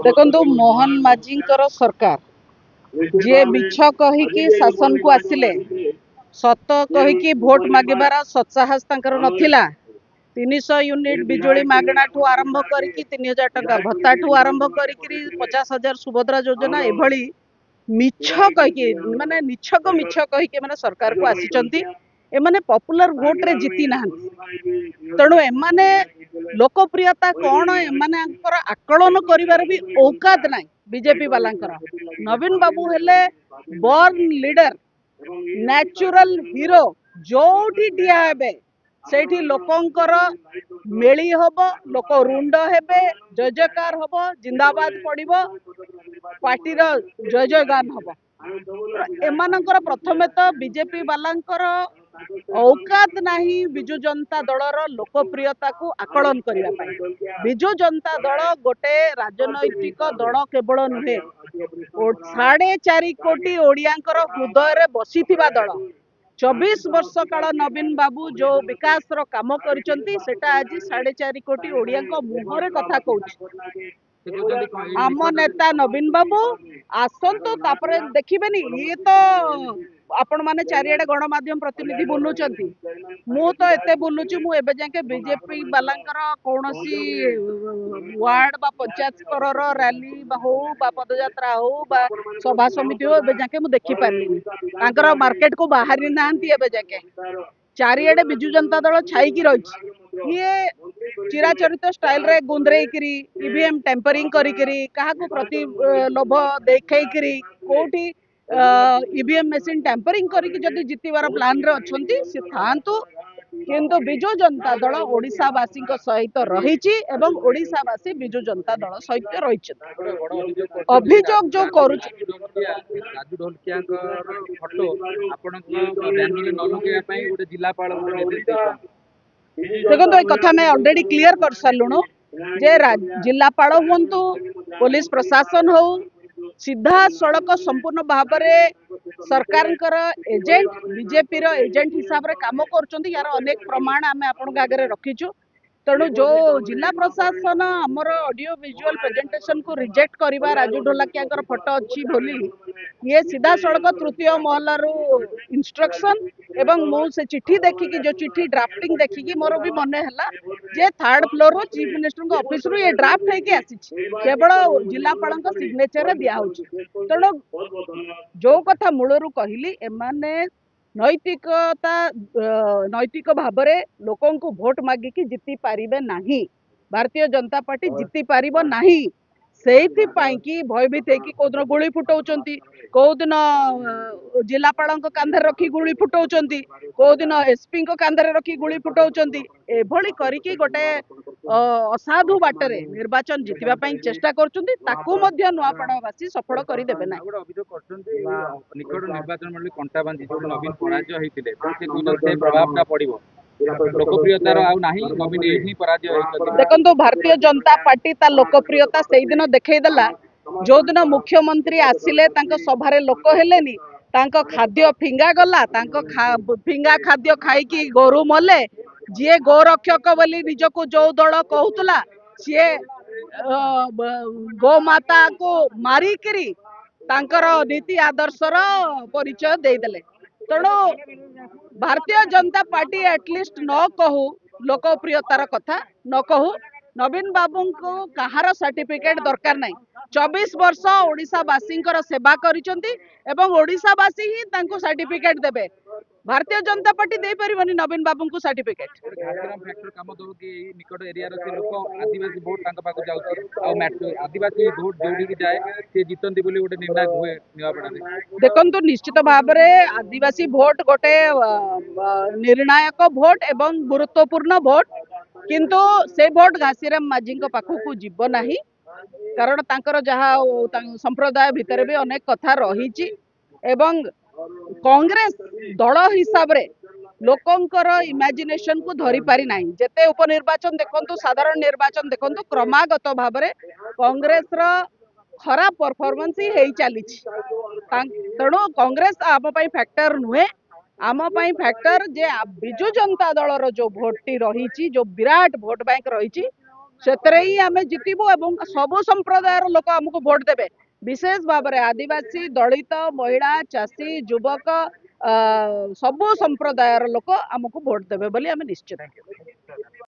देखो मोहन माझींकर सरकार जी मिछ कहीकि शासन को आसिले सत कहीकि भोट मागिबार सत्साहस तांकर नथिला 300 यूनिट बिजुली मागणा ठू आरंभ करी 3000 टंका भत्ता ठू आरंभ करी 50,000 सुभद्रा योजना एभली मिछ कहीकि माने निछक मिछ कहीकि माने सरकार को आसीचंती एमाने पॉपुलर वोट रे जीति नाहंती तेणु एमाने लोकप्रियता कौन एमाने आकलन करिवार भी औकात ना बीजेपी वालांकर नवीन बाबू हेले बॉर्न लीडर नेचुरल हीरो जोठी ठिया हेबे सेठी लोकंकर मेली हब लोक रुंड हेबे जय जयकार हब जिंदाबाद पड़िबो पार्टीर जय जयगान हब एमानंकर प्रथमे तो बीजेपी वालांकर औकात नाही बिजु जनता दलर लोकप्रियता को आकलन करिया पाई बिजु जनता दल गोटे राजनैतिक दल केवल नुहे 4.5 कोटी ओडियांकर हृदय रे बसिथिबा दल 24 वर्ष काल नवीन बाबू जो विकास रो काम करिसंती सेटा आज 4.5 कोटी ओडियांक मुहरे कथा कहूछि आम नेता नवीन बाबू आसतु तापरे देखिबेनी ये तो आपण माने चारियाडे गणमाध्यम प्रतिनिधि बुलुचंती मु तो एते बुलुची मु एबे जाके बीजेपी बालांकर कोनोसी वार्ड बा पंचायत स्तर रो रैली बा हो बा पदयात्रा हो बा सभा समिति हो एबे जाके मु देखि पारली तांकर मार्केट को बाहरी नांती एबे जाके चारियाडे बिजु जनता दल छाईकी रही ये चिराचरित स्टाइल रे गुंद्रेकरी ईवीएम टेम्परिंग करी काहाको प्रति लोभ देखैकरी कोठी ईवीएम मशीन टेम्परिंग करी जदि जितिबार प्लान रे अछंती से थांतु किंतु बिजु जनता दल ओडिशावासी सहित रही एवं ओडिशावासी बिजु जनता दल सहित रही अभियोग जो करू राजू ढोलकिया फोटो जिलापाल देखो ये कथा मैं ऑलरेडी क्लियर कर सारूँ जे जिलापाल हूँ पुलिस प्रशासन हो सीधा सड़क संपूर्ण भाव में सरकार एजेंट बीजेपी एजेंट हिसाब से कम कर यार अनेक प्रमाण आम आपण आगे रखीचु तेणु जो जिला प्रशासन आमर ऑडियो विजुअल प्रेजेंटेशन को रिजेक्ट करवा राजू ढोलकिया फोटो अच्छी बोली ये सीधा सड़क तृतीय महल इंस्ट्रक्शन एवं मु से चिट्ठी देखिकी जो चिट्ठी ड्राफ्टिंग देखिकी मोर भी मन है जे 3rd फ्लोर रो चीफ मिनिस्टर ऑफिस रू ये ड्राफ्ट होके आसी केवल जिलापाल सिग्नेचर दिया तेणु जो कथा मूलरू कहली एमाने नैतिकता नैतिक भाव में लोकों को भोट मागिकी जीति पारिबे नाही भारतीय जनता पार्टी जीति पारिबो नाही सेही कि भयभीत है कि कोदिन गुली फुटाउचंती कोदिन जिलापाल कांधे रखी गुली फुटाउचंती कोदिन एसपी कांधे रखी गुली फुटाउचंती एभली करिकी गोटे असाधु बाटरे निर्वाचन जितिबा पई चेष्टा करचंती ताकू मध्य नुआपड़ावासी सफल करि देबे ना निकट निर्वाचन मंडली कंटा बांधी जो नवीन पराजय होइतिले से प्रभाव पड़िबो लोकप्रियतार आउ नाही नवीन एही पराजय होइतले देखंतो भारतीय जनता पार्टी ता लोकप्रियता सेही दिन देखै देला जो दिन मुख्यमंत्री आसिले तांको सभारे लोक हेलेनी तांको खाद्य फिंगा गला तांको फिंगा खाद्य खाइकी गोरु मले जे गोरक्षक बोली निजको जो दल कहूतला सी गोमाता को मारिकी तांकर नीति आदर्शर परिचय देदेले तेणु भारतीय जनता पार्टी एटलिस्ट न कहू लोकप्रियतार कथा न कहू नवीन बाबू को कहार सर्टिफिकेट दरकार नहीं 24 वर्ष ओडिशावासी सेवा करिसेंती एवं ओडिशावासी ही तांको सर्टिफिकेट देबे भारतीय जनता पार्टी दे परिबनी नवीन बाबू को सर्टिफिकेट फैक्टर काम दो कि निकट एरिया रे लोक आदिवासी वोट तांका पाको जाउची आ आदिवासी वोट जोडी जाए से जीतंती बोली गोटे निर्णायक हुए निवापड़ा देखंतु निश्चित भाव में आदिवासी भोट गोटे निर्णायक भोट एवं गुरुत्वपूर्ण भोट किंतु से भोट घासीराम माझी पाखक जीव नाही कारण तांकर जहा संप्रदाय भितर भी अनेक कथा रही एवं कांग्रेस दल हिसाब रे लोकंकर इमेजिनेशन को धरी पारि नाही जेते उपनिर्वाचन देखंतु साधारण निर्वाचन देखंतु क्रमागत भाव में कांग्रेस रो खराब परफॉर्मेंस ही हेई चली तेणु कांग्रेस आम फैक्टर नुहे आम फैक्टर जे बिजु जनता दल जो भोट टी रही जो विराट भोट बैंक रही ସେଥିରେ ହିଁ ଆମେ ଜିତିବୁ ଏବଂ ସବୁ ସମ୍ପ୍ରଦାୟର ଲୋକ ଆମକୁ ଭୋଟ ଦେବେ। ବିଶେଷ ଭାବରେ ଆଦିବାସୀ, ଦଳିତ, ମହିଳା, ଚାଷୀ, ଯୁବକ ସବୁ ସମ୍ପ୍ରଦାୟର ଲୋକ ଆମକୁ ଭୋଟ ଦେବେ ବୋଲି ଆମେ ନିଶ୍ଚିତ।